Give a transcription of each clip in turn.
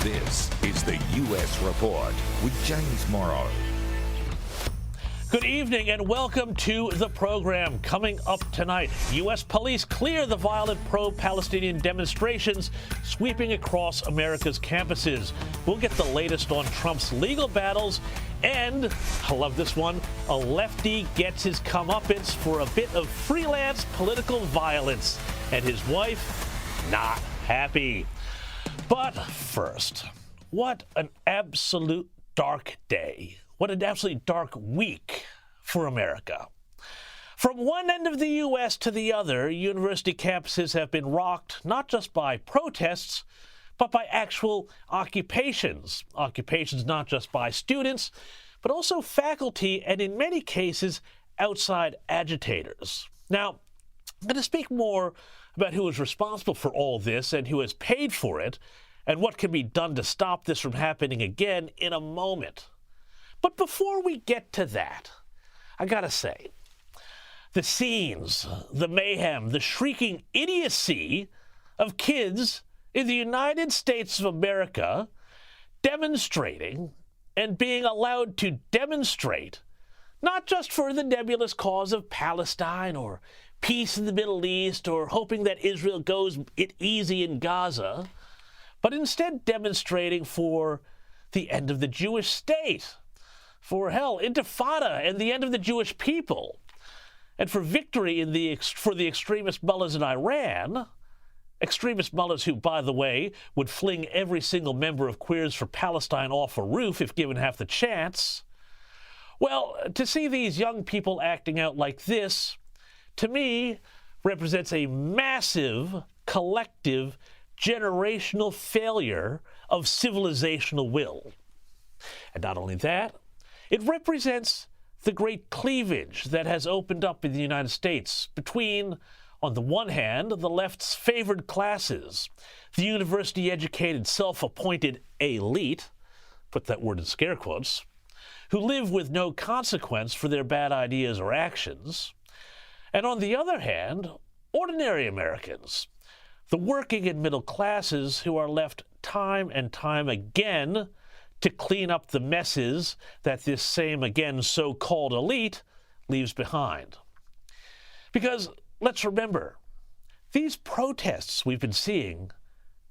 This is the U.S. Report with James Morrow. Good evening and welcome to the program. Coming up tonight, U.S. police clear the violent pro-Palestinian demonstrations sweeping across America's campuses. We'll get the latest on Trump's legal battles, and, I love this one, a lefty gets his comeuppance for a bit of freelance political violence, and his wife not happy. But first, what an absolute dark day. What an absolutely dark week for America. From one end of the U.S. to the other, university campuses have been rocked not just by protests, but by actual occupations. Occupations not just by students, but also faculty and, in many cases, outside agitators. Now, I'm going to speak more about who is responsible for all this and who has paid for it, and what can be done to stop this from happening again in a moment. But before we get to that, I gotta say, the scenes, the mayhem, the shrieking idiocy of kids in the United States of America demonstrating and being allowed to demonstrate, not just for the nebulous cause of Palestine or peace in the Middle East or hoping that Israel goes it easy in Gaza, but instead demonstrating for the end of the Jewish state, for hell, intifada and the end of the Jewish people, and for victory for the extremist mullahs in Iran, extremist mullahs who, by the way, would fling every single member of Queers for Palestine off a roof if given half the chance. Well, to see these young people acting out like this, to me, represents a massive, collective, generational failure of civilizational will. And not only that, it represents the great cleavage that has opened up in the United States between, on the one hand, the left's favored classes, the university-educated, self-appointed elite, put that word in scare quotes, who live with no consequence for their bad ideas or actions, and on the other hand, ordinary Americans, the working and middle classes who are left time and time again to clean up the messes that this same, again, so-called elite leaves behind. Because, let's remember, these protests we've been seeing,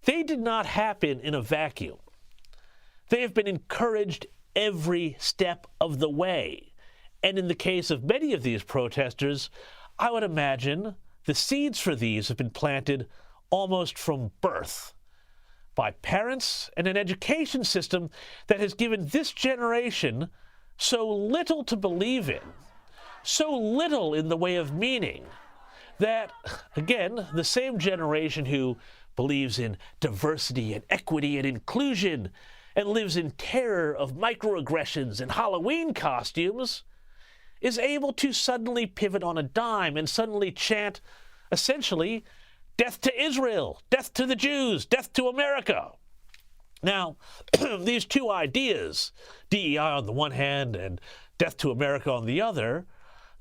they did not happen in a vacuum. They have been encouraged every step of the way. And in the case of many of these protesters, I would imagine the seeds for these have been planted almost from birth by parents and an education system that has given this generation so little to believe in, so little in the way of meaning, that, again, the same generation who believes in diversity and equity and inclusion and lives in terror of microaggressions and Halloween costumes is able to suddenly pivot on a dime and suddenly chant, essentially, death to Israel, death to the Jews, death to America. Now, these two ideas, DEI on the one hand and death to America on the other,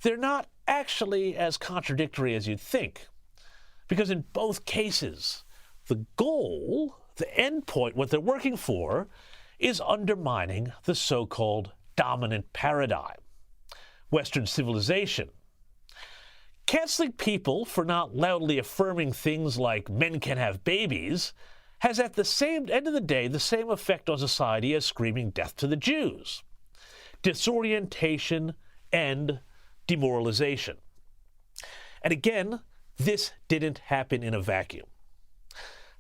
they're not actually as contradictory as you'd think. Because in both cases, the goal, the end point, what they're working for, is undermining the so-called dominant paradigm, Western civilization. Canceling people for not loudly affirming things like men can have babies has at the same end of the day the same effect on society as screaming death to the Jews. Disorientation and demoralization. And again, this didn't happen in a vacuum.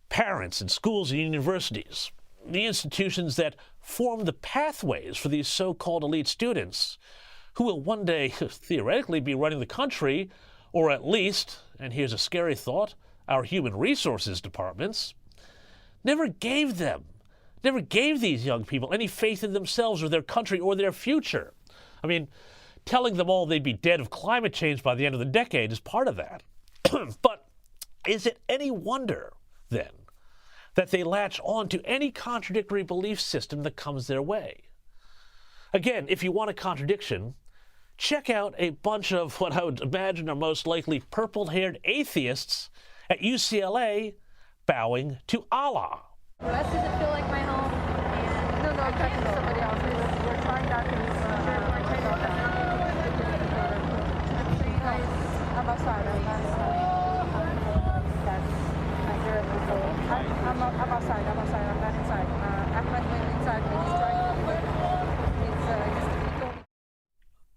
Parents in schools and universities, the institutions that form the pathways for these so-called elite students, who will one day theoretically be running the country, or at least, and here's a scary thought, our human resources departments, never gave these young people any faith in themselves or their country or their future. I mean, telling them all they'd be dead of climate change by the end of the decade is part of that. But is it any wonder, then, that they latch on to any contradictory belief system that comes their way? Again, if you want a contradiction, check out a bunch of what I would imagine are most likely purple-haired atheists at UCLA bowing to Allah. West doesn't feel like my home. attacking somebody else. We're trying not to. I'm outside. I'm outside. I'm not inside. Ahmed went inside. He's trying to.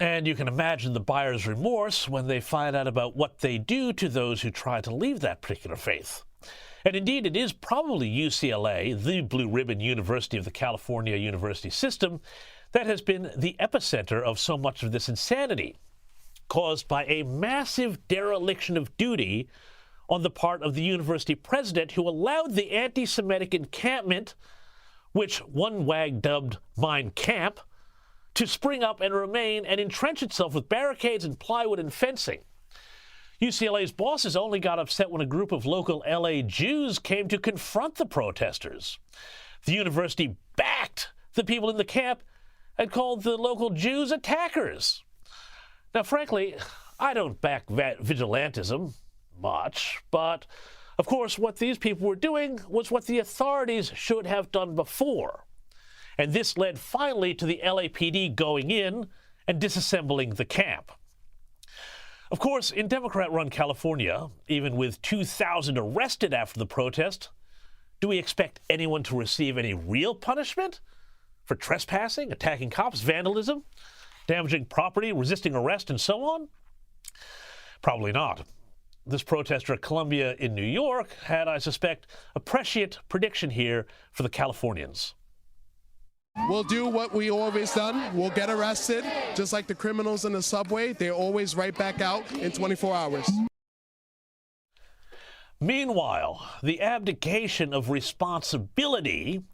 And you can imagine the buyer's remorse when they find out about what they do to those who try to leave that particular faith. And indeed, it is probably UCLA, the blue ribbon university of the California university system, that has been the epicenter of so much of this insanity, caused by a massive dereliction of duty on the part of the university president, who allowed the anti-Semitic encampment, which one wag dubbed Mein Camp, to spring up and remain and entrench itself with barricades and plywood and fencing. UCLA's bosses only got upset when a group of local LA Jews came to confront the protesters. The university backed the people in the camp and called the local Jews attackers. Now, frankly, I don't back vigilantism much, but of course what these people were doing was what the authorities should have done before. And this led finally to the LAPD going in and disassembling the camp. Of course, in Democrat-run California, even with 2,000 arrested after the protest, do we expect anyone to receive any real punishment for trespassing, attacking cops, vandalism, damaging property, resisting arrest, and so on? Probably not. This protester at Columbia in New York had, I suspect, a prescient prediction here for the Californians. We'll do what we always done. We'll get arrested, just like the criminals in the subway. They're always right back out in 24 hours. Meanwhile, the abdication of responsibility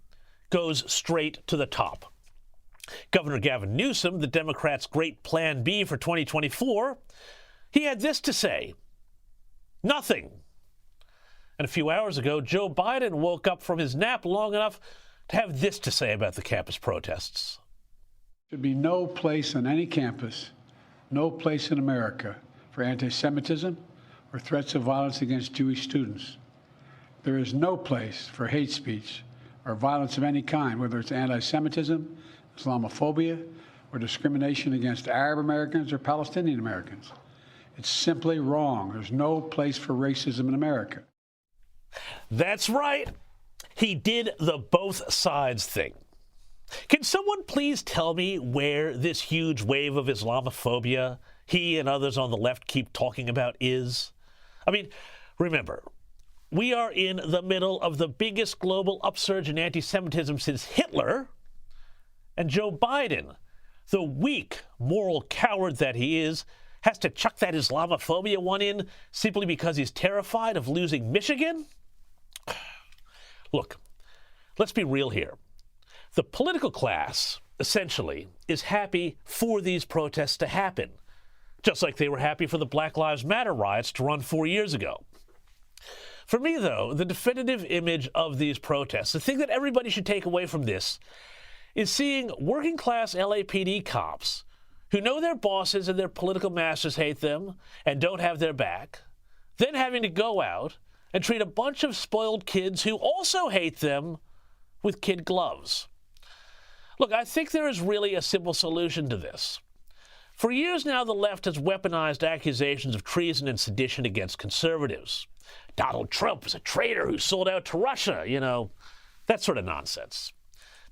goes straight to the top. Governor Gavin Newsom, the Democrats' great plan B for 2024, he had this to say: nothing. And a few hours ago, Joe Biden woke up from his nap long enough to have this to say about the campus protests. There should be no place on any campus, no place in America for anti-Semitism or threats of violence against Jewish students. There is no place for hate speech or violence of any kind, whether it's anti-Semitism, Islamophobia, or discrimination against Arab Americans or Palestinian Americans. It's simply wrong. There's no place for racism in America. That's right. He did the both sides thing. Can someone please tell me where this huge wave of Islamophobia he and others on the left keep talking about is? I mean, remember, we are in the middle of the biggest global upsurge in anti-Semitism since Hitler, and Joe Biden, the weak moral coward that he is, has to chuck that Islamophobia one in simply because he's terrified of losing Michigan? Look, let's be real here. The political class, essentially, is happy for these protests to happen, just like they were happy for the Black Lives Matter riots to run 4 years ago. For me, though, the definitive image of these protests, the thing that everybody should take away from this, is seeing working-class LAPD cops who know their bosses and their political masters hate them and don't have their back, then having to go out and treat a bunch of spoiled kids who also hate them with kid gloves. Look, I think there is really a simple solution to this. For years now, the left has weaponized accusations of treason and sedition against conservatives. Donald Trump is a traitor who sold out to Russia, that sort of nonsense.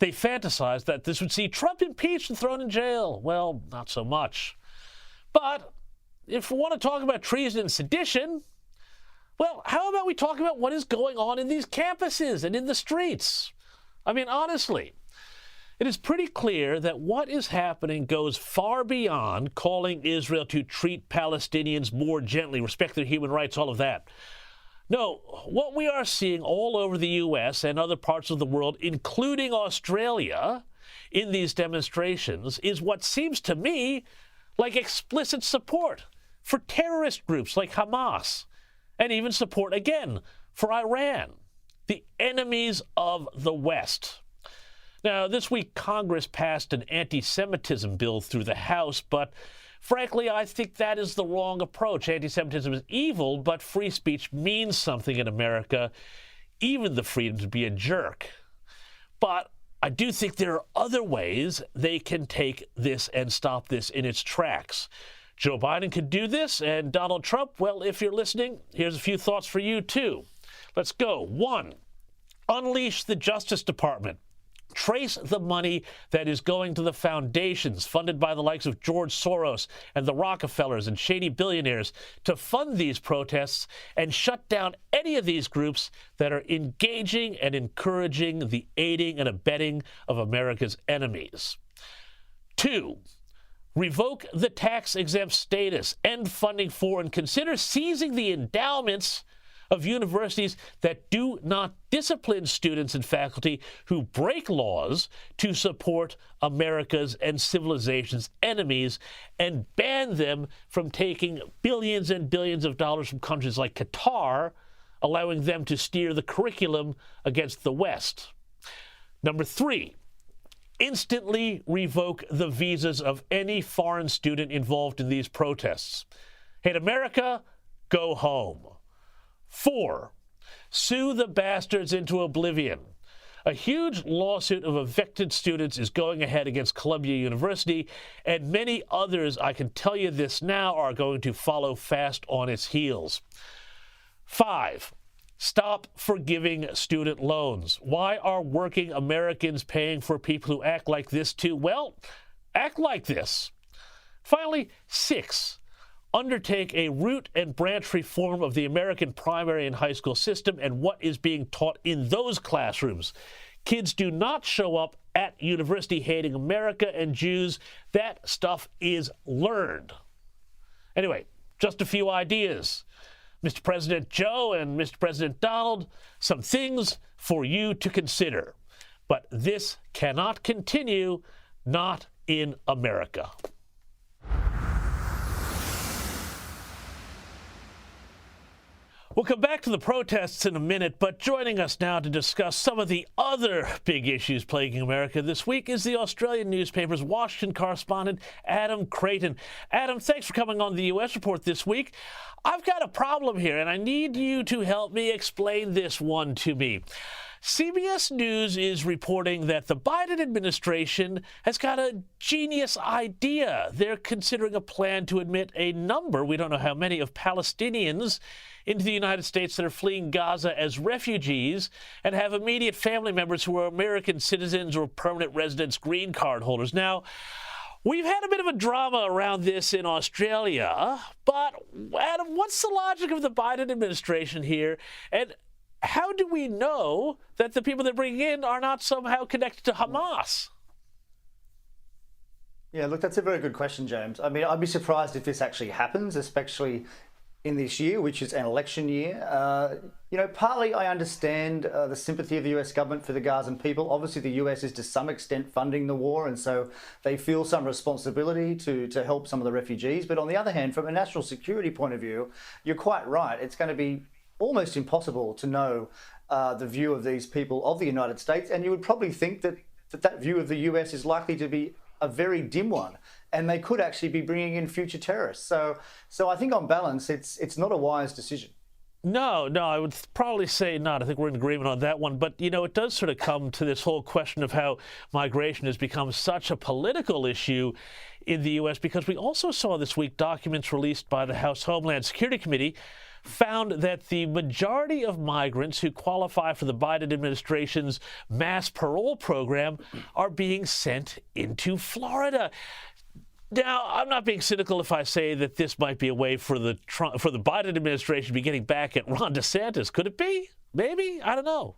They fantasized that this would see Trump impeached and thrown in jail. Well, not so much. But if we want to talk about treason and sedition, well, how about we talk about what is going on in these campuses and in the streets? I mean, honestly, it is pretty clear that what is happening goes far beyond calling Israel to treat Palestinians more gently, respect their human rights, all of that. No, what we are seeing all over the U.S. and other parts of the world, including Australia, in these demonstrations is what seems to me like explicit support for terrorist groups like Hamas, and even support, again, for Iran, the enemies of the West. Now, this week, Congress passed an anti-Semitism bill through the House, but frankly, I think that is the wrong approach. Anti-Semitism is evil, but free speech means something in America, even the freedom to be a jerk. But I do think there are other ways they can take this and stop this in its tracks. Joe Biden could do this, and Donald Trump, well, if you're listening, here's a few thoughts for you, too. Let's go. 1, unleash the Justice Department. Trace the money that is going to the foundations funded by the likes of George Soros and the Rockefellers and shady billionaires to fund these protests, and shut down any of these groups that are engaging and encouraging the aiding and abetting of America's enemies. 2, revoke the tax-exempt status, end funding for, and consider seizing the endowments of universities that do not discipline students and faculty who break laws to support America's and civilization's enemies, and ban them from taking billions and billions of dollars from countries like Qatar, allowing them to steer the curriculum against the West. Number 3, instantly revoke the visas of any foreign student involved in these protests. Hate America? Go home. 4, sue the bastards into oblivion. A huge lawsuit of evicted students is going ahead against Columbia University, and many others, I can tell you this now, are going to follow fast on its heels. 5, stop forgiving student loans. Why are working Americans paying for people who act like this too? Well, act like this. Finally, 6, undertake a root and branch reform of the American primary and high school system and what is being taught in those classrooms. Kids do not show up at university hating America and Jews. That stuff is learned. Anyway, just a few ideas. Mr. President Joe and Mr. President Donald, some things for you to consider. But this cannot continue, not in America. We'll come back to the protests in a minute, but joining us now to discuss some of the other big issues plaguing America this week is the Australian newspaper's Washington correspondent, Adam Creighton. Adam, thanks for coming on the U.S. Report this week. I've got a problem here, and I need you to help me explain this one to me. CBS News is reporting that the Biden administration has got a genius idea. They're considering a plan to admit a number, we don't know how many, of Palestinians into the United States that are fleeing Gaza as refugees, and have immediate family members who are American citizens or permanent residents, green card holders. Now, we've had a bit of a drama around this in Australia, but Adam, what's the logic of the Biden administration here? And how do we know that the people they're bringing in are not somehow connected to Hamas? Yeah, look, that's a very good question, James. I mean, I'd be surprised if this actually happens, especially in this year, which is an election year. Partly I understand the sympathy of the US government for the Gazan people. Obviously, the US is to some extent funding the war, and so they feel some responsibility to help some of the refugees. But on the other hand, from a national security point of view, you're quite right. It's going to be almost impossible to know the view of these people of the United States, and you would probably think that view of the US is likely to be a very dim one, and they could actually be bringing in future terrorists. So I think on balance, it's not a wise decision. No, I would probably say not. I think we're in agreement on that one. But, it does sort of come to this whole question of how migration has become such a political issue in the U.S., because we also saw this week documents released by the House Homeland Security Committee found that the majority of migrants who qualify for the Biden administration's mass parole program are being sent into Florida. Now, I'm not being cynical if I say that this might be a way for the Biden administration to be getting back at Ron DeSantis. Could it be? Maybe? I don't know.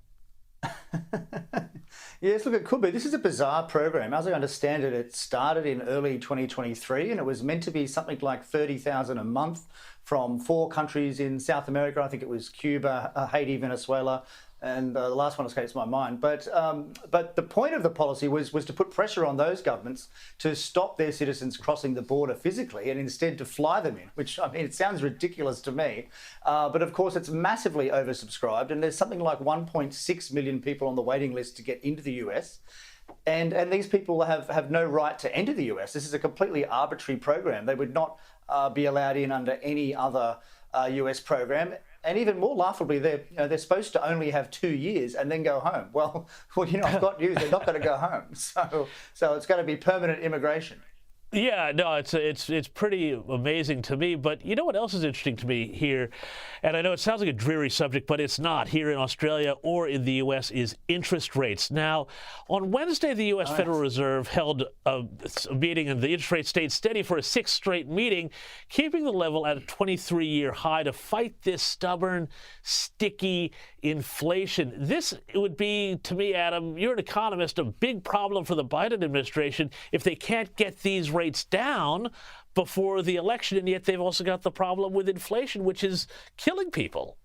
Yes, look, it could be. This is a bizarre program. As I understand it, it started in early 2023, and it was meant to be something like 30,000 a month from 4 countries in South America. I think it was Cuba, Haiti, Venezuela, and the last one escapes my mind. But the point of the policy was to put pressure on those governments to stop their citizens crossing the border physically and instead to fly them in, which, I mean, it sounds ridiculous to me. But of course, it's massively oversubscribed, and there's something like 1.6 million people on the waiting list to get into the US. And these people have no right to enter the US. This is a completely arbitrary program. They would not be allowed in under any other US program. And even more laughably, they're supposed to only have 2 years and then go home. Well, I've got news. They're not going to go home. So it's going to be permanent immigration. Yeah, no, it's pretty amazing to me. But you know what else is interesting to me here? And I know it sounds like a dreary subject, but it's not here in Australia or in the U.S., is interest rates. Now, on Wednesday, the U.S. Federal Reserve held a meeting and the interest rate stayed steady for a 6th straight meeting, keeping the level at a 23-year high to fight this stubborn, sticky inflation. This would be, to me, Adam, you're an economist, a big problem for the Biden administration if they can't get these rates down before the election, and yet they've also got the problem with inflation, which is killing people.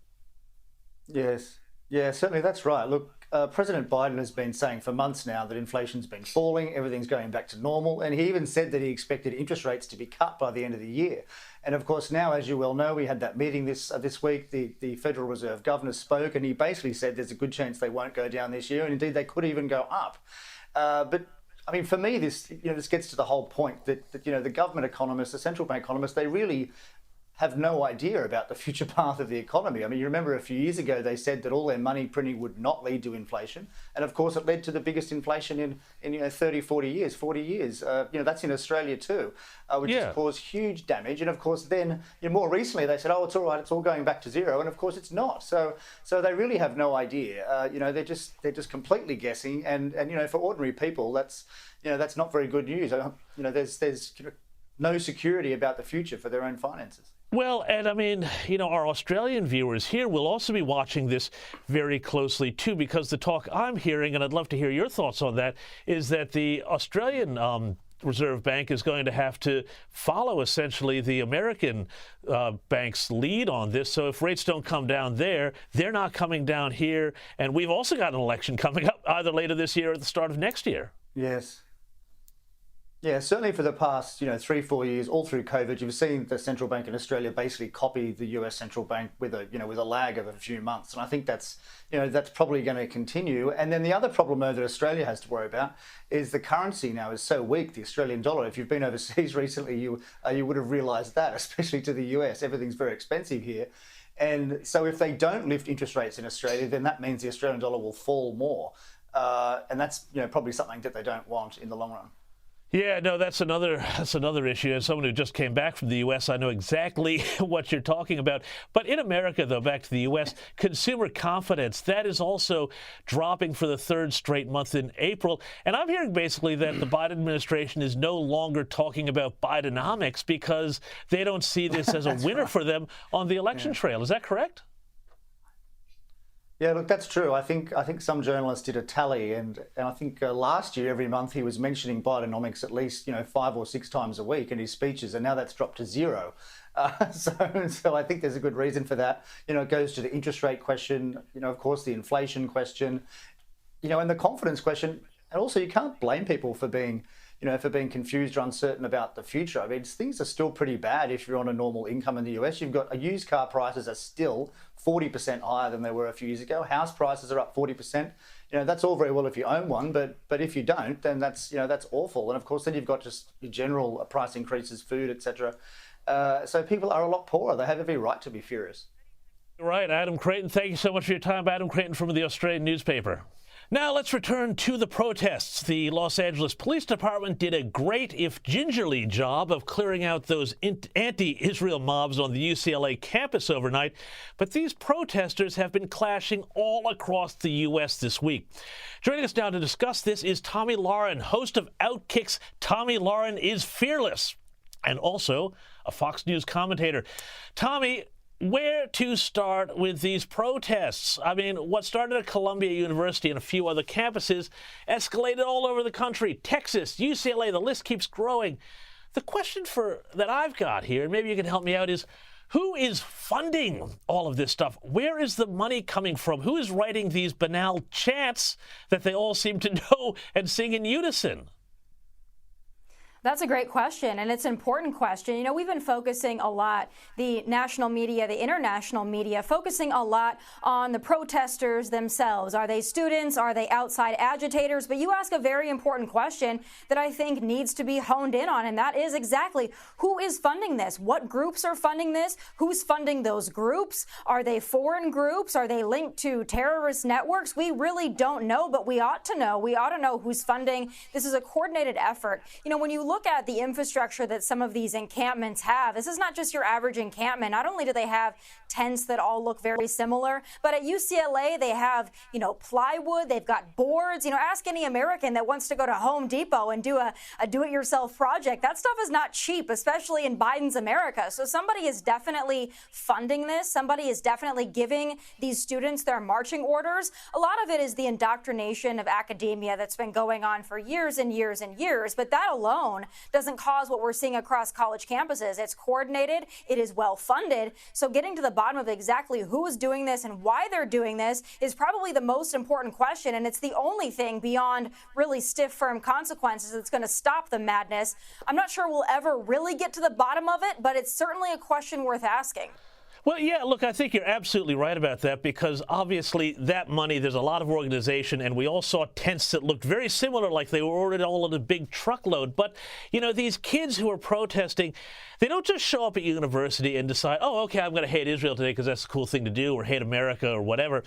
Yes. Yeah, certainly that's right. Look, President Biden has been saying for months now that inflation's been falling, everything's going back to normal, and he even said that he expected interest rates to be cut by the end of the year. And of course, now, as you well know, we had that meeting this week. The Federal Reserve Governor spoke, and he basically said there's a good chance they won't go down this year, and indeed they could even go up. But I mean, for me, this gets to the whole point that the government economists, the central bank economists, they really have no idea about the future path of the economy. I mean, you remember a few years ago, they said that all their money printing would not lead to inflation. And of course, it led to the biggest inflation in 30, 40 years. That's in Australia too, which has caused huge damage. And of course, then more recently, they said, oh, it's all right, it's all going back to zero. And of course, it's not. So they really have no idea. They're just completely guessing. And for ordinary people, that's not very good news. There's no security about the future for their own finances. Well, and I mean, our Australian viewers here will also be watching this very closely too, because the talk I'm hearing, and I'd love to hear your thoughts on that, is that the Australian Reserve Bank is going to have to follow essentially the American bank's lead on this. So if rates don't come down there, they're not coming down here. And we've also got an election coming up either later this year or at the start of next year. Yes. Yeah, certainly for the past 3-4 years, all through COVID, you've seen the central bank in Australia basically copy the US central bank with a lag of a few months, and I think that's probably going to continue. And then the other problem that Australia has to worry about is the currency now is so weak, the Australian dollar. If you've been overseas recently, you would have realised that, especially to the US, everything's very expensive here. And so if they don't lift interest rates in Australia, then that means the Australian dollar will fall more, and that's probably something that they don't want in the long run. Yeah, no, that's another issue. As someone who just came back from the U.S., I know exactly what you're talking about. But in America, though, back to the U.S., consumer confidence, that is also dropping for the 3rd straight month in April. And I'm hearing basically that the Biden administration is no longer talking about Bidenomics because they don't see this as a winner for them on the election trail. Is that correct? Yeah, look, that's true. I think some journalists did a tally, and I think last year every month he was mentioning Bidenomics at least 5 or 6 times a week in his speeches, and now that's dropped to 0. So I think there's a good reason for that. It goes to the interest rate question, of course the inflation question, and the confidence question, and also you can't blame people for being confused or uncertain about the future. I mean, things are still pretty bad if you're on a normal income in the US. You've got used car prices are still 40% higher than they were a few years ago. House prices are up 40%. That's all very well if you own one, but if you don't, then that's awful. And of course, then you've got just your general price increases, food, etc. So people are a lot poorer. They have every right to be furious. Right, Adam Creighton, thank you so much for your time. Adam Creighton from the Australian newspaper. Now let's return to the protests. The Los Angeles Police Department did a great, if gingerly, job of clearing out those anti-Israel mobs on the UCLA campus overnight, but these protesters have been clashing all across the U.S. this week. Joining us now to discuss this is Tomi Lahren, host of Outkick's Tomi Lahren is Fearless, and also a Fox News commentator. Tomi, where to start with these protests? I mean, what started at Columbia University and a few other campuses escalated all over the country. Texas, UCLA, the list keeps growing. The question that I've got here, and maybe you can help me out, is who is funding all of this stuff? Where is the money coming from? Who is writing these banal chants that they all seem to know and sing in unison? That's a great question, and it's an important question. You know, we've been focusing a lot, the national media, the international media, focusing a lot on the protesters themselves. Are they students? Are they outside agitators? But you ask a very important question that I think needs to be honed in on, and that is exactly who is funding this? What groups are funding this? Who's funding those groups? Are they foreign groups? Are they linked to terrorist networks? We really don't know, but we ought to know. We ought to know who's funding. This is a coordinated effort. You know, when you look at the infrastructure that some of these encampments have, this is not just your average encampment. Not only do they have tents that all look very similar, but at UCLA they have, you know, plywood, they've got boards. You know, ask any American that wants to go to Home Depot and do a do-it-yourself project. That stuff is not cheap, especially in Biden's America. So somebody is definitely funding this. Somebody is definitely giving these students their marching orders. A lot of it is the indoctrination of academia that's been going on for years and years and years, but that alone doesn't cause what we're seeing across college campuses. It's coordinated, it is well funded. So getting to the bottom of exactly who is doing this and why they're doing this is probably the most important question, and it's the only thing beyond really stiff, firm consequences that's going to stop the madness. I'm not sure we'll ever really get to the bottom of it, but it's certainly a question worth asking. Well, yeah, look, I think you're absolutely right about that, because obviously that money, there's a lot of organization, and we all saw tents that looked very similar, like they were ordered all in a big truckload. But, you know, these kids who are protesting, they don't just show up at university and decide, oh, okay, I'm going to hate Israel today because that's a cool thing to do, or hate America or whatever.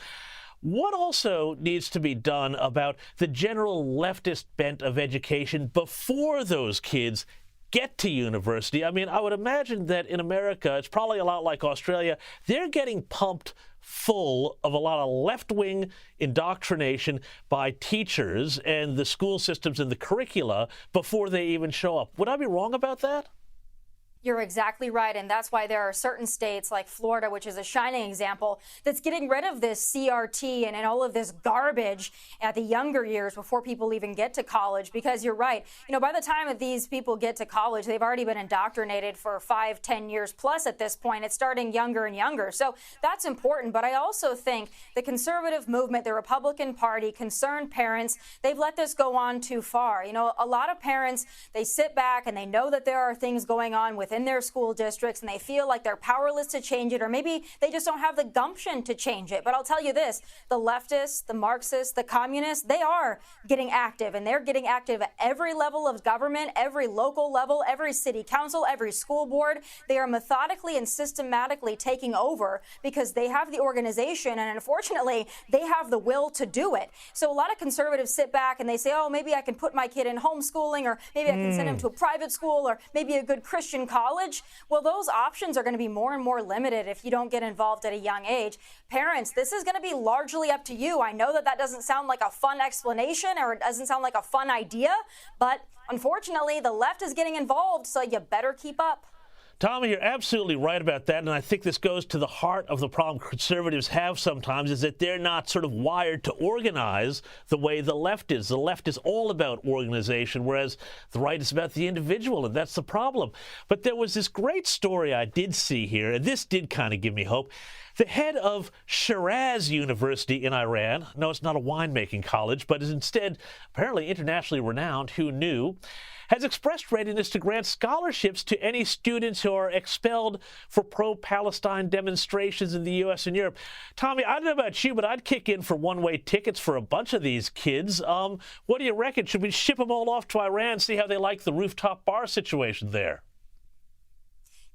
What also needs to be done about the general leftist bent of education before those kids get to university? I mean, I would imagine that in America, it's probably a lot like Australia. They're getting pumped full of a lot of left-wing indoctrination by teachers and the school systems and the curricula before they even show up. Would I be wrong about that? You're exactly right, and that's why there are certain states like Florida, which is a shining example, that's getting rid of this CRT and all of this garbage at the younger years before people even get to college. Because you're right, you know, by the time that these people get to college, they've already been indoctrinated for 5-10 years plus at this point. It's starting younger and younger. So that's important. But I also think the conservative movement, the Republican Party, concerned parents, they've let this go on too far. You know, a lot of parents, they sit back and they know that there are things going on within their school districts, and they feel like they're powerless to change it, or maybe they just don't have the gumption to change it. But I'll tell you this, the leftists, the Marxists, the communists, they are getting active, and they're getting active at every level of government, every local level, every city council, every school board. They are methodically and systematically taking over because they have the organization, and unfortunately, they have the will to do it. So a lot of conservatives sit back and they say, oh, maybe I can put my kid in homeschooling, or maybe I can send him to a private school, or maybe a good Christian college. Well, those options are going to be more and more limited if you don't get involved at a young age. Parents, this is going to be largely up to you. I know that that doesn't sound like a fun explanation, or it doesn't sound like a fun idea, but unfortunately, the left is getting involved, so you better keep up. Tommy, you're absolutely right about that, and I think this goes to the heart of the problem conservatives have sometimes, is that they're not sort of wired to organize the way the left is. The left is all about organization, whereas the right is about the individual, and that's the problem. But there was this great story I did see here, and this did kind of give me hope. The head of Shiraz University in Iran, no, it's not a winemaking college, but is instead apparently internationally renowned, who knew, has expressed readiness to grant scholarships to any students who are expelled for pro-Palestine demonstrations in the U.S. and Europe. Tommy, I don't know about you, but I'd kick in for one-way tickets for a bunch of these kids. What do you reckon? Should we ship them all off to Iran, see how they like the rooftop bar situation there?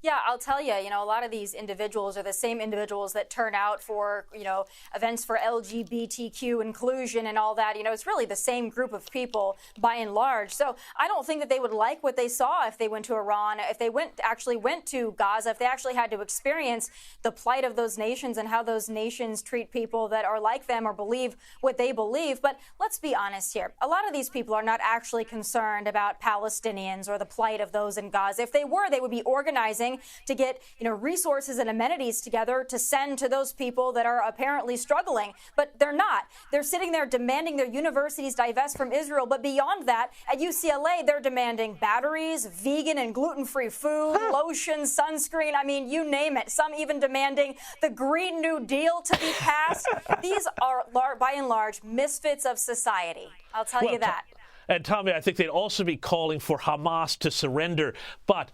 Yeah, I'll tell you, you know, a lot of these individuals are the same individuals that turn out for, you know, events for LGBTQ inclusion and all that. You know, it's really the same group of people by and large. So I don't think that they would like what they saw if they went to Iran, if they actually went to Gaza, if they actually had to experience the plight of those nations and how those nations treat people that are like them or believe what they believe. But let's be honest here. A lot of these people are not actually concerned about Palestinians or the plight of those in Gaza. If they were, they would be organizing to get, you know, resources and amenities together to send to those people that are apparently struggling. But they're not. They're sitting there demanding their universities divest from Israel. But beyond that, at UCLA, they're demanding batteries, vegan and gluten-free food, lotion, sunscreen. I mean, you name it. Some even demanding the Green New Deal to be passed. These are, by and large, misfits of society. I'll tell you that. And Tommy, I think they'd also be calling for Hamas to surrender. But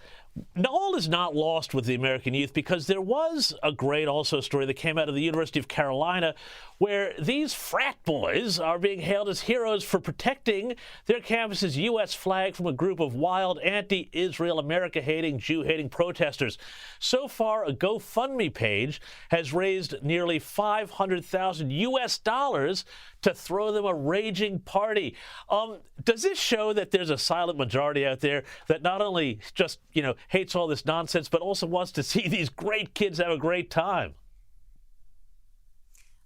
all is not lost with the American youth, because there was a great also story that came out of the University of Carolina where these frat boys are being hailed as heroes for protecting their campus's U.S. flag from a group of wild anti-Israel, America-hating, Jew-hating protesters. So far, a GoFundMe page has raised nearly $500,000 US to throw them a raging party. Does this show that there's a silent majority out there that not only just, hates all this nonsense, but also wants to see these great kids have a great time?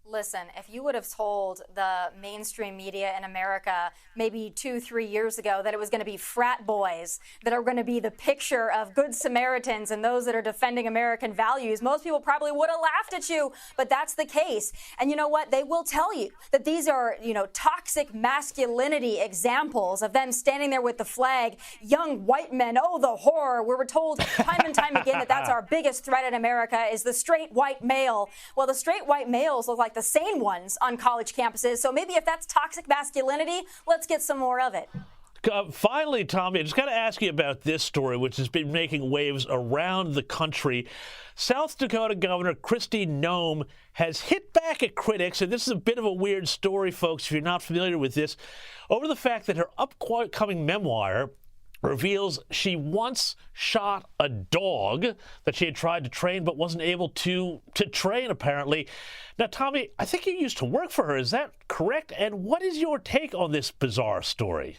Listen, if you would have told the mainstream media in America maybe 2-3 years ago that it was going to be frat boys that are going to be the picture of good Samaritans and those that are defending American values, most people probably would have laughed at you, but that's the case. And you know what? They will tell you that these are, toxic masculinity examples of them standing there with the flag, young white men, oh, the horror. We were told time and time again that that's our biggest threat in America is the straight white male. Well, the straight white males look like the sane ones on college campuses. So maybe if that's toxic masculinity, let's get some more of it. Finally, Tommy, I just got to ask you about this story, which has been making waves around the country. South Dakota Governor Kristi Noem has hit back at critics, and this is a bit of a weird story, folks, if you're not familiar with this, over the fact that her upcoming memoir reveals she once shot a dog that she had tried to train but wasn't able to train, apparently. Now, Tommy, I think you used to work for her. Is that correct? And what is your take on this bizarre story?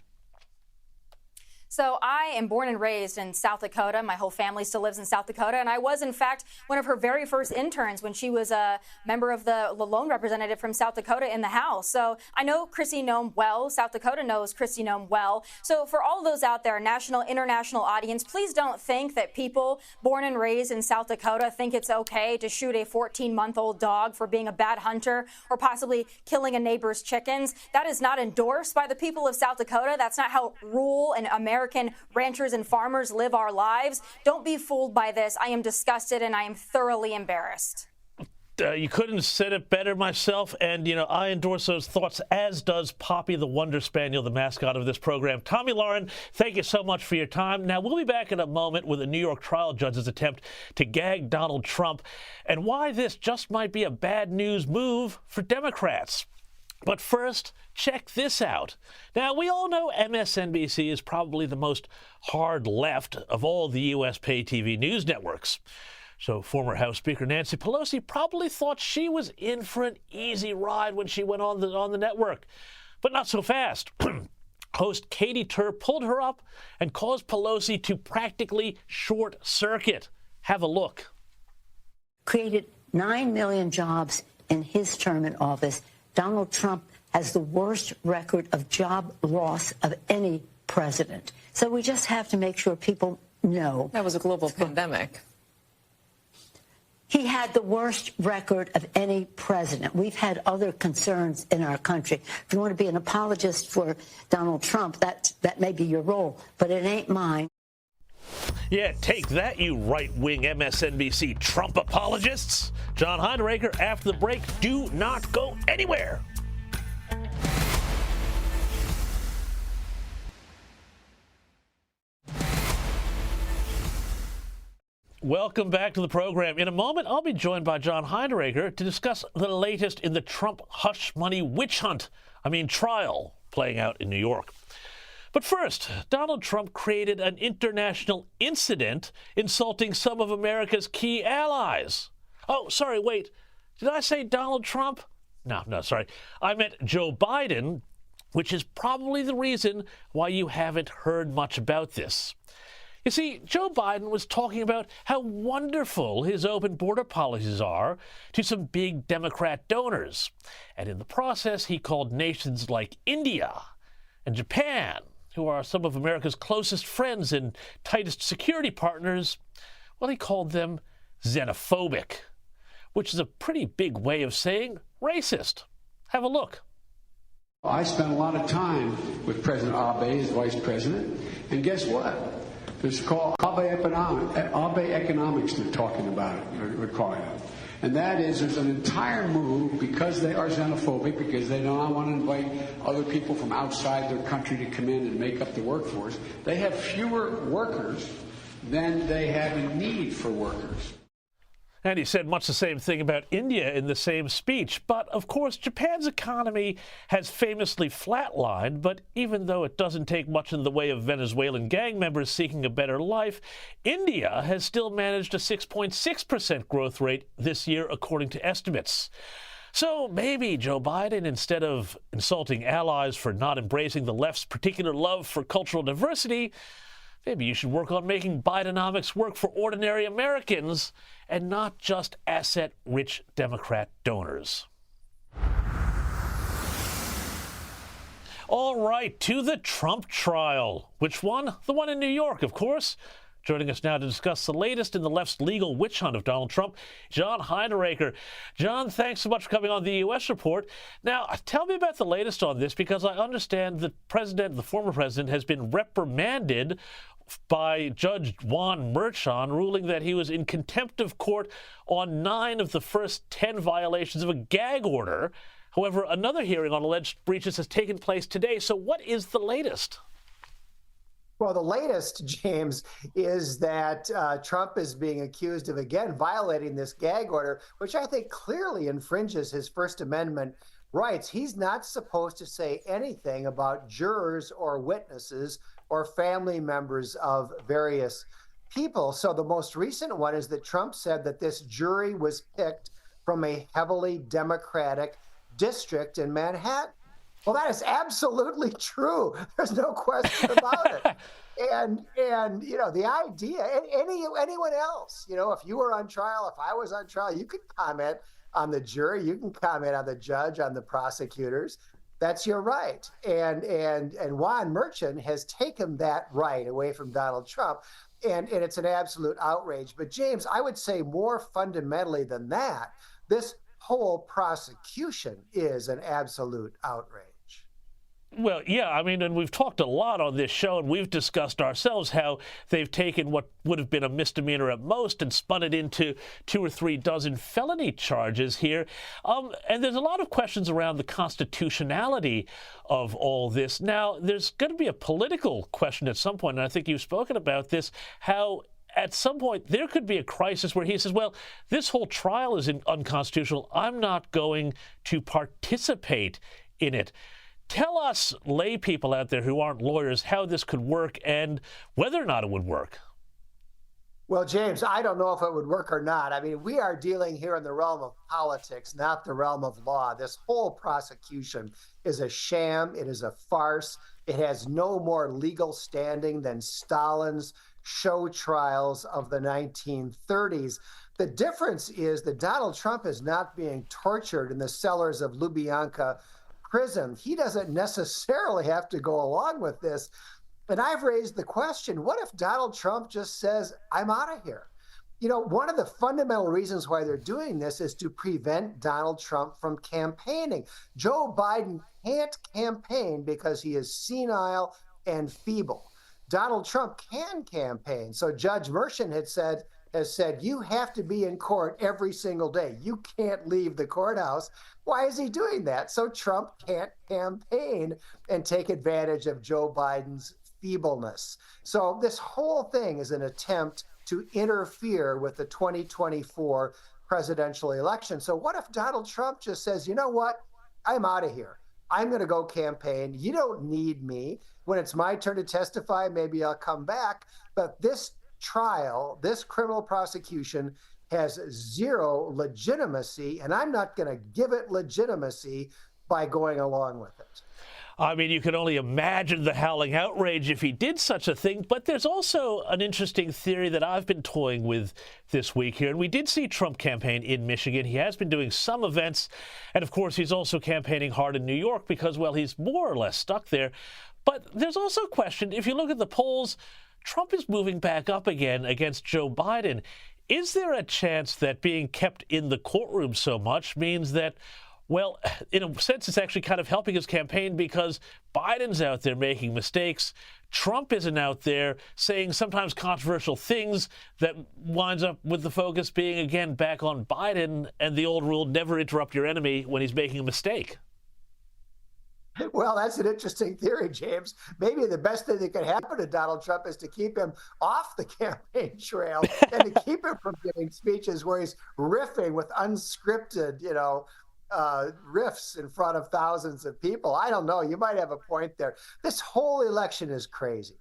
So I am born and raised in South Dakota. My whole family still lives in South Dakota. And I was, in fact, one of her very first interns when she was a member of the lone representative from South Dakota in the House. So I know Kristi Noem well. South Dakota knows Kristi Noem well. So for all those out there, national, international audience, please don't think that people born and raised in South Dakota think it's okay to shoot a 14-month-old dog for being a bad hunter or possibly killing a neighbor's chickens. That is not endorsed by the people of South Dakota. That's not how rural and American ranchers and farmers live our lives. Don't be fooled by this. I am disgusted and I am thoroughly embarrassed. You couldn't have said it better myself, and, I endorse those thoughts, as does Poppy the Wonder Spaniel, the mascot of this program. Tomi Lahren, thank you so much for your time. Now, we'll be back in a moment with a New York trial judge's attempt to gag Donald Trump and why this just might be a bad news move for Democrats. But first, check this out. Now, we all know MSNBC is probably the most hard left of all the U.S. pay TV news networks. So former House Speaker Nancy Pelosi probably thought she was in for an easy ride when she went on the network. But not so fast. Host Katie Tur pulled her up and caused Pelosi to practically short circuit. Have a look. Created 9 million jobs in his term in office. Donald Trump has the worst record of job loss of any president. So we just have to make sure people know. That was a global pandemic. He had the worst record of any president. We've had other concerns in our country. If you want to be an apologist for Donald Trump, that may be your role, but it ain't mine. Yeah, take that, you right-wing MSNBC Trump apologists. John Heineraker after the break. Do not go anywhere. Welcome back to the program. In a moment, I'll be joined by John Heineraker to discuss the latest in the Trump hush money witch hunt, trial playing out in New York. But first, Donald Trump created an international incident insulting some of America's key allies. Oh, sorry, wait. Did I say Donald Trump? No, sorry. I meant Joe Biden, which is probably the reason why you haven't heard much about this. You see, Joe Biden was talking about how wonderful his open border policies are to some big Democrat donors. And in the process, he called nations like India and Japan, who are some of America's closest friends and tightest security partners, well, he called them xenophobic, which is a pretty big way of saying racist. Have a look. I spent a lot of time with President Abe, his vice president, and guess what? It's called Abe Economics they're talking about it, we're calling it. And that is, there's an entire move, because they are xenophobic, because they don't want to invite other people from outside their country to come in and make up the workforce. They have fewer workers than they have a need for workers. And he said much the same thing about India in the same speech. But, of course, Japan's economy has famously flatlined. But even though it doesn't take much in the way of Venezuelan gang members seeking a better life, India has still managed a 6.6% growth rate this year, according to estimates. So maybe Joe Biden, instead of insulting allies for not embracing the left's particular love for cultural diversity, maybe you should work on making Bidenomics work for ordinary Americans and not just asset-rich Democrat donors. All right, to the Trump trial. Which one? The one in New York, of course. Joining us now to discuss the latest in the left's legal witch hunt of Donald Trump, John Heineraker. John, thanks so much for coming on the U.S. Report. Now, tell me about the latest on this, because I understand the former president, has been reprimanded by Judge Juan Merchan, ruling that he was in contempt of court on 9 of the first 10 violations of a gag order. However, another hearing on alleged breaches has taken place today. So what is the latest? Well, the latest, James, is that Trump is being accused of, again, violating this gag order, which I think clearly infringes his First Amendment rights. He's not supposed to say anything about jurors or witnesses or family members of various people. So the most recent one is that Trump said that this jury was picked from a heavily Democratic district in Manhattan. Well, that is absolutely true. There's no question about it. And you know, the idea, anyone else, you know, if you were on trial, if I was on trial, you could comment on the jury, you can comment on the judge, on the prosecutors. That's your right. And Juan Merchan has taken that right away from Donald Trump. And it's an absolute outrage. But James, I would say more fundamentally than that, this whole prosecution is an absolute outrage. Well, yeah, I mean, and we've talked a lot on this show, and we've discussed ourselves how they've taken what would have been a misdemeanor at most and spun it into 2 or 3 dozen felony charges here. And there's a lot of questions around the constitutionality of all this. Now, there's going to be a political question at some point, and I think you've spoken about this, how at some point there could be a crisis where he says, well, this whole trial is unconstitutional. I'm not going to participate in it. Tell us, lay people out there who aren't lawyers, how this could work and whether or not it would work. Well, James, I don't know if it would work or not. I mean, we are dealing here in the realm of politics, not the realm of law. This whole prosecution is a sham. It is a farce. It has no more legal standing than Stalin's show trials of the 1930s. The difference is that Donald Trump is not being tortured in the cellars of Lubyanka prison. He doesn't necessarily have to go along with this. And I've raised the question, what if Donald Trump just says, I'm out of here? You know, one of the fundamental reasons why they're doing this is to prevent Donald Trump from campaigning. Joe Biden can't campaign because he is senile and feeble. Donald Trump can campaign. So Judge Merchan has said, you have to be in court every single day. You can't leave the courthouse. Why is he doing that? So Trump can't campaign and take advantage of Joe Biden's feebleness. So this whole thing is an attempt to interfere with the 2024 presidential election. So what if Donald Trump just says, you know what? I'm out of here. I'm going to go campaign. You don't need me. When it's my turn to testify, maybe I'll come back. But this trial, this criminal prosecution has zero legitimacy, and I'm not going to give it legitimacy by going along with it. I mean, you can only imagine the howling outrage if he did such a thing. But there's also an interesting theory that I've been toying with this week here. And we did see Trump campaign in Michigan. He has been doing some events. And, of course, he's also campaigning hard in New York because, well, he's more or less stuck there. But there's also a question. If you look at the polls, Trump is moving back up again against Joe Biden. Is there a chance that being kept in the courtroom so much means that Well, in a sense, it's actually kind of helping his campaign because Biden's out there making mistakes. Trump isn't out there saying sometimes controversial things that winds up with the focus being, again, back on Biden and the old rule, never interrupt your enemy when he's making a mistake. Well, that's an interesting theory, James. Maybe the best thing that could happen to Donald Trump is to keep him off the campaign trail and to keep him from giving speeches where he's riffing with unscripted, riffs in front of thousands of people. I don't know. You might have a point there. This whole election is crazy.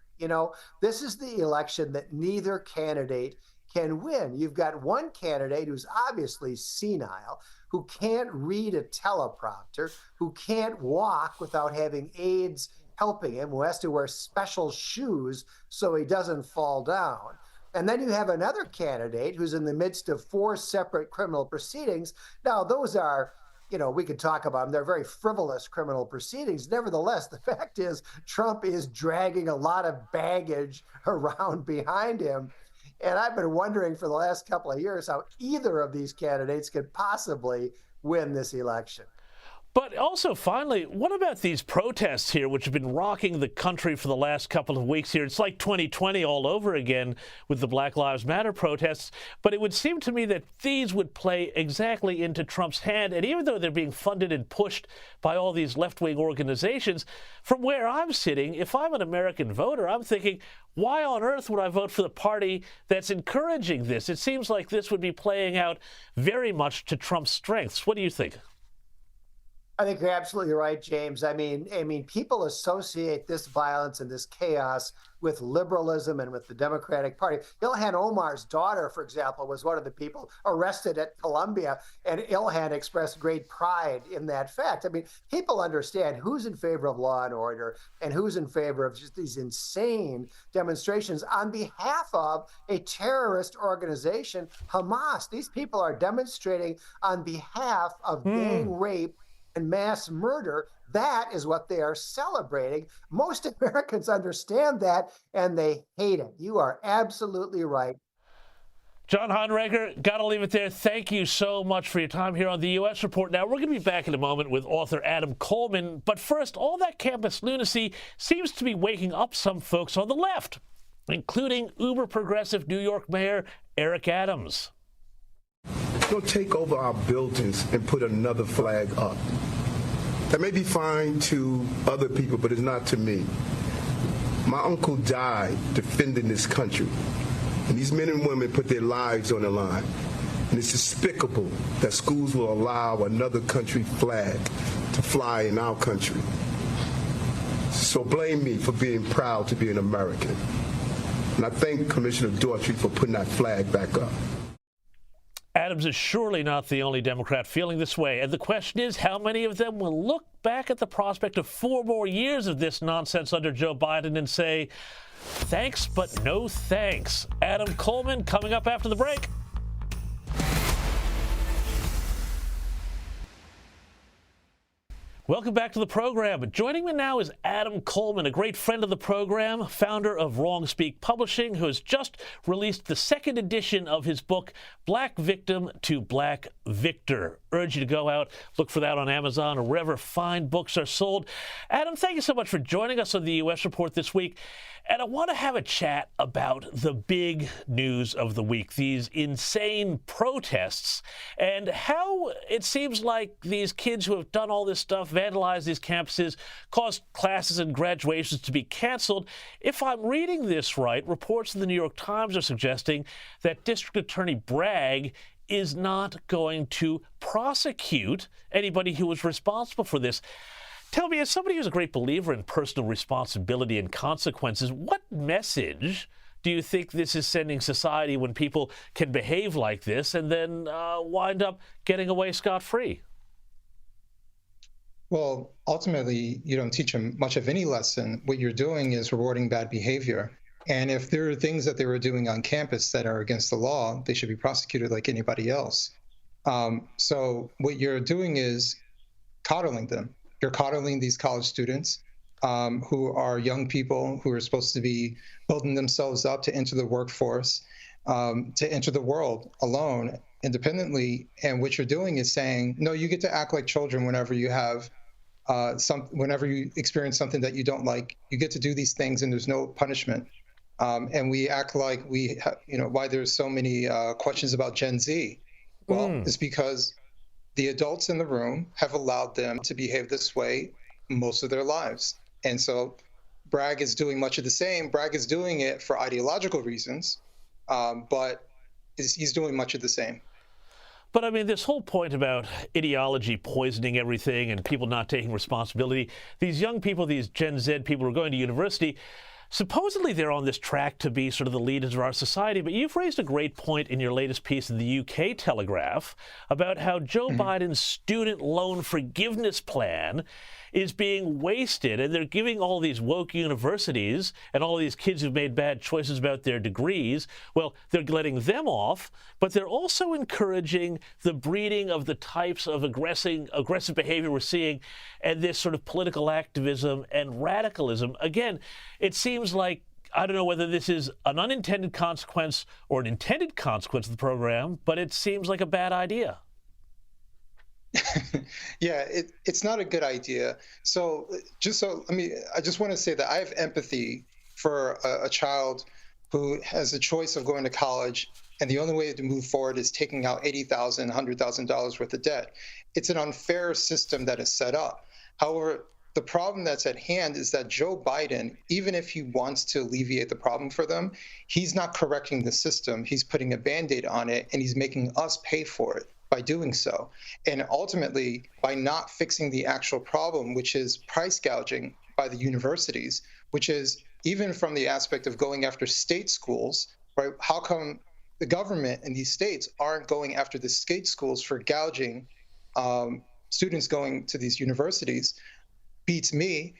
This is the election that neither candidate can win. You've got one candidate who's obviously senile, who can't read a teleprompter, who can't walk without having aides helping him, who has to wear special shoes so he doesn't fall down. And then you have another candidate who's in the midst of 4 separate criminal proceedings. Now, those are, we could talk about them. They're very frivolous criminal proceedings. Nevertheless, the fact is Trump is dragging a lot of baggage around behind him. And I've been wondering for the last couple of years how either of these candidates could possibly win this election. But also, finally, what about these protests here, which have been rocking the country for the last couple of weeks here? It's like 2020 all over again with the Black Lives Matter protests. But it would seem to me that these would play exactly into Trump's hand. And even though they're being funded and pushed by all these left-wing organizations, from where I'm sitting, if I'm an American voter, I'm thinking, why on earth would I vote for the party that's encouraging this? It seems like this would be playing out very much to Trump's strengths. What do you think? I think you're absolutely right, James. I mean, people associate this violence and this chaos with liberalism and with the Democratic Party. Ilhan Omar's daughter, for example, was one of the people arrested at Columbia, and Ilhan expressed great pride in that fact. I mean, people understand who's in favor of law and order and who's in favor of just these insane demonstrations on behalf of a terrorist organization, Hamas. These people are demonstrating on behalf of gang rape and mass murder. That is what they are celebrating. Most Americans understand that, and they hate it. You are absolutely right. John Heinrecher, got to leave it there. Thank you so much for your time here on the U.S. Report. Now, we're going to be back in a moment with author Adam Coleman. But first, all that campus lunacy seems to be waking up some folks on the left, including uber-progressive New York Mayor Eric Adams. Don't take over our buildings and put another flag up. That may be fine to other people, but it's not to me. My uncle died defending this country, and these men and women put their lives on the line. And it's despicable that schools will allow another country flag to fly in our country. So blame me for being proud to be an American. And I thank Commissioner Daughtry for putting that flag back up. Adams is surely not the only Democrat feeling this way. And the question is, how many of them will look back at the prospect of 4 more years of this nonsense under Joe Biden and say, thanks, but no thanks? Adam Coleman coming up after the break. Welcome back to the program. Joining me now is Adam Coleman, a great friend of the program, founder of Wrong Speak Publishing, who has just released the 2nd edition of his book, Black Victim to Black Victor. Urge you to go out, look for that on Amazon or wherever fine books are sold. Adam, thank you so much for joining us on the U.S. Report this week. And I want to have a chat about the big news of the week, these insane protests, and how it seems like these kids who have done all this stuff, vandalized these campuses, caused classes and graduations to be canceled. If I'm reading this right, reports in the New York Times are suggesting that District Attorney Bragg is not going to prosecute anybody who was responsible for this. Tell me, as somebody who's a great believer in personal responsibility and consequences, what message do you think this is sending society when people can behave like this and then wind up getting away scot-free? Well, ultimately, you don't teach them much of any lesson. What you're doing is rewarding bad behavior. And if there are things that they were doing on campus that are against the law, they should be prosecuted like anybody else. So what you're doing is coddling them. You're coddling these college students who are young people who are supposed to be building themselves up to enter the workforce, to enter the world alone. independently. And what you're doing is saying, no, you get to act like children whenever you have whenever you experience something that you don't like. You get to do these things and there's no punishment. And we act like why there's so many questions about Gen Z. Well, it's because the adults in the room have allowed them to behave this way most of their lives. And so Bragg is doing much of the same. Bragg is doing it for ideological reasons, but he's doing much of the same. But I mean, this whole point about ideology poisoning everything and people not taking responsibility, these young people, these Gen Z people who are going to university, supposedly they're on this track to be sort of the leaders of our society. But you've raised a great point in your latest piece in the UK Telegraph about how Joe Biden's student loan forgiveness plan is being wasted, and they're giving all these woke universities and all these kids who've made bad choices about their degrees, well, they're letting them off, but they're also encouraging the breeding of the types of aggressive behavior we're seeing and this sort of political activism and radicalism. Again, it seems like, I don't know whether this is an unintended consequence or an intended consequence of the program, but it seems like a bad idea. Yeah, it's not a good idea. So I just want to say that I have empathy for a child who has a choice of going to college, and the only way to move forward is taking out $80,000, $100,000 worth of debt. It's an unfair system that is set up. However, the problem that's at hand is that Joe Biden, even if he wants to alleviate the problem for them, he's not correcting the system. He's putting a Band-Aid on it, and he's making us pay for it by doing so. And ultimately, by not fixing the actual problem, which is price gouging by the universities, which is even from the aspect of going after state schools, right? How come the government in these states aren't going after the state schools for gouging students going to these universities? Beats me.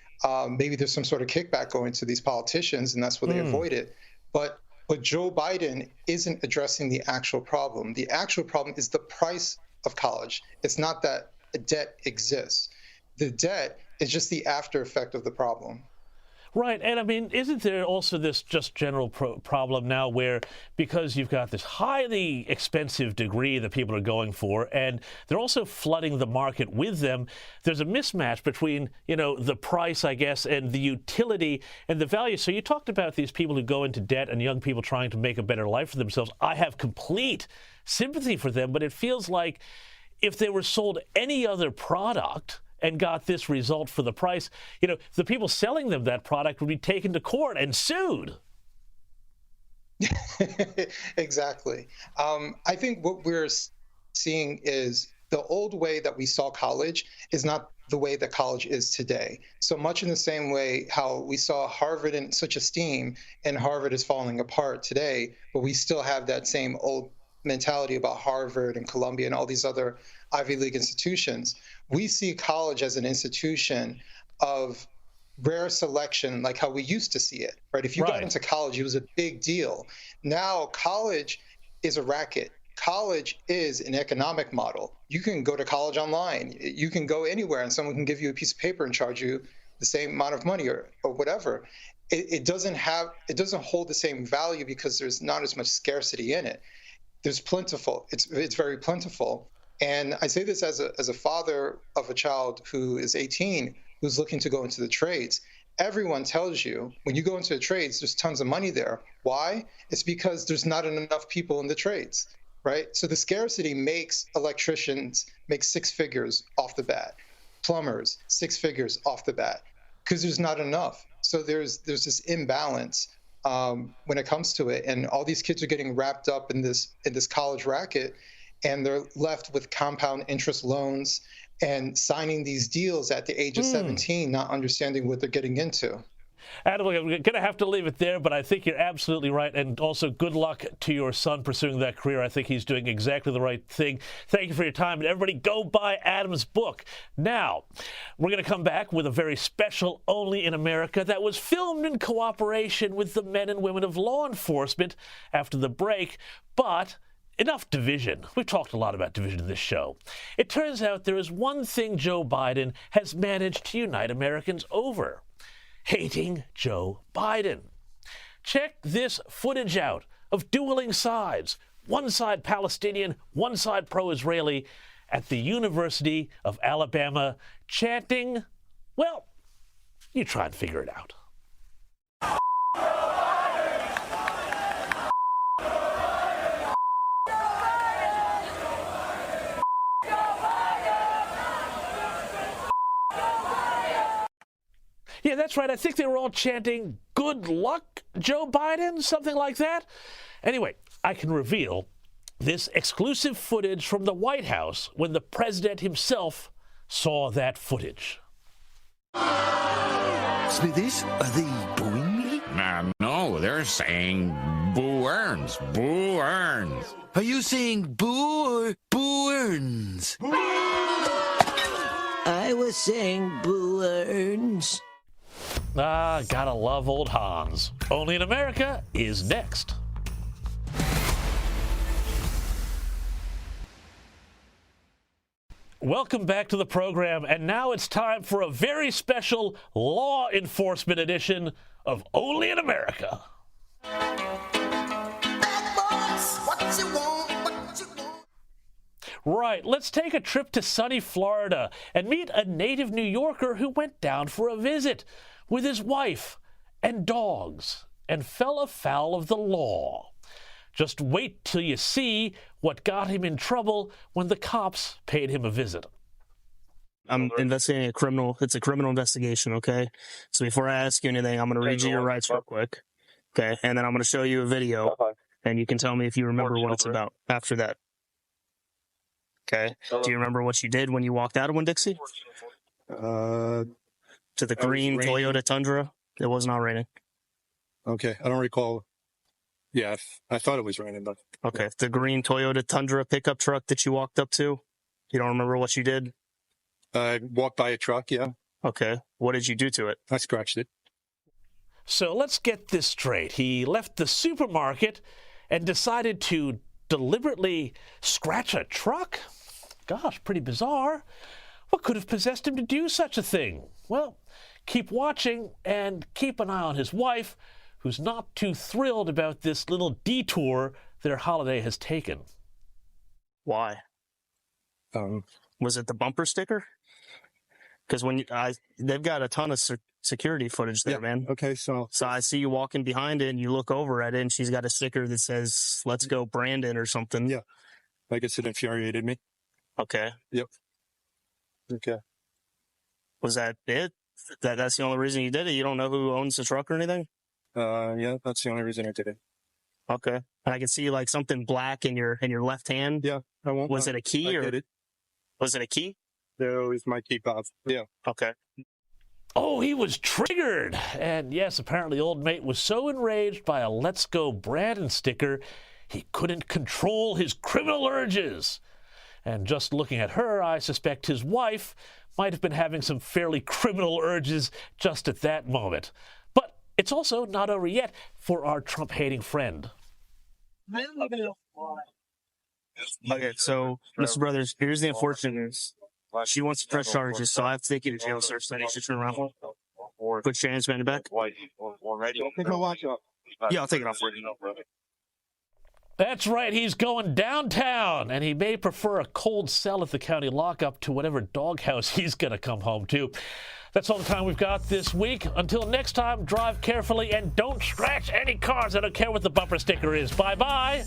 Maybe there's some sort of kickback going to these politicians, and that's why they avoid it. But Joe Biden isn't addressing the actual problem. The actual problem is the price of college. It's not that a debt exists. The debt is just the after effect of the problem. Right. And I mean, isn't there also this just general problem now where because you've got this highly expensive degree that people are going for, and they're also flooding the market with them, there's a mismatch between, the price, I guess, and the utility and the value. So you talked about these people who go into debt and young people trying to make a better life for themselves. I have complete sympathy for them, but it feels like if they were sold any other product and got this result for the price, the people selling them that product would be taken to court and sued. Exactly. I think what we're seeing is the old way that we saw college is not the way that college is today. So much in the same way how we saw Harvard in such esteem and Harvard is falling apart today, but we still have that same old mentality about Harvard and Columbia and all these other Ivy League institutions. We see college as an institution of rare selection, like how we used to see it, right? If you got into college, it was a big deal. Now college is a racket. College is an economic model. You can go to college online. You can go anywhere and someone can give you a piece of paper and charge you the same amount of money or whatever. It doesn't hold the same value because there's not as much scarcity in it. There's plentiful. It's very plentiful. And I say this as a father of a child who is 18, who's looking to go into the trades. Everyone tells you when you go into the trades, there's tons of money there. Why? It's because there's not enough people in the trades, right? So the scarcity makes electricians make 6 figures off the bat, plumbers 6 figures off the bat, because there's not enough. So there's this imbalance when it comes to it, and all these kids are getting wrapped up in this college racket, and they're left with compound interest loans and signing these deals at the age of 17, not understanding what they're getting into. Adam, we're going to have to leave it there, but I think you're absolutely right. And also good luck to your son pursuing that career. I think he's doing exactly the right thing. Thank you for your time. And everybody go buy Adam's book. Now, we're going to come back with a very special Only in America that was filmed in cooperation with the men and women of law enforcement after the break. But enough division. We've talked a lot about division in this show. It turns out there is one thing Joe Biden has managed to unite Americans over: hating Joe Biden. Check this footage out of dueling sides, one side Palestinian, one side pro-Israeli, at the University of Alabama, chanting, well, you try and figure it out. Yeah, that's right. I think they were all chanting, "Good luck, Joe Biden," something like that. Anyway, I can reveal this exclusive footage from the White House when the president himself saw that footage. Smithies, are they booing me? No, they're saying Boo Earns. Boo Earns. Are you saying boo or boo earns? I was saying Boo Earns. Ah, gotta love old Hans. Only in America is next. Welcome back to the program, and now it's time for a very special law enforcement edition of Only in America. Right, let's take a trip to sunny Florida and meet a native New Yorker who went down for a visit with his wife and dogs and fell afoul of the law. Just wait till you see what got him in trouble when the cops paid him a visit. I'm investigating a criminal. It's a criminal investigation, okay? So before I ask you anything, I'm going to read you your rights real quick, okay? And then I'm going to show you a video, and you can tell me if you remember what it's about after that. Okay? Do you remember what you did when you walked out of Winn-Dixie? To the green Toyota Tundra? It was not raining. Okay, I don't recall. Yeah, I thought it was raining, but... Okay, the green Toyota Tundra pickup truck that you walked up to? You don't remember what you did? I walked by a truck, yeah. Okay, what did you do to it? I scratched it. So let's get this straight. He left the supermarket and decided to deliberately scratch a truck? Gosh, pretty bizarre. What could have possessed him to do such a thing? Well, keep watching and keep an eye on his wife, who's not too thrilled about this little detour their holiday has taken. Why? Was it the bumper sticker? Because when they've got a ton of security footage there, man. Okay, so I see you walking behind it, and you look over at it, and she's got a sticker that says "Let's go, Brandon" or something. Yeah, I guess it infuriated me. Okay. Yep. Okay. Was that it? That's the only reason you did it? You don't know who owns the truck or anything? Yeah, that's the only reason I did it. Okay. And I can see like something black in your left hand. Yeah, I won't. Was it a key I or did it. Was it a key? There was my key fob. Yeah. Okay. Oh, he was triggered. And yes, apparently old mate was so enraged by a "Let's go Brandon" sticker, he couldn't control his criminal urges. And just looking at her, I suspect his wife might have been having some fairly criminal urges just at that moment. But it's also not over yet for our Trump-hating friend. Okay, so, Mr. Brothers, here's the unfortunate news. She wants to press charges, so I have to take you to jail, sir. So I need you to turn around. Put your hands behind your back. Yeah, I'll take it off for you. That's right, he's going downtown, and he may prefer a cold cell at the county lockup to whatever doghouse he's going to come home to. That's all the time we've got this week. Until next time, drive carefully and don't scratch any cars. I don't care what the bumper sticker is. Bye-bye.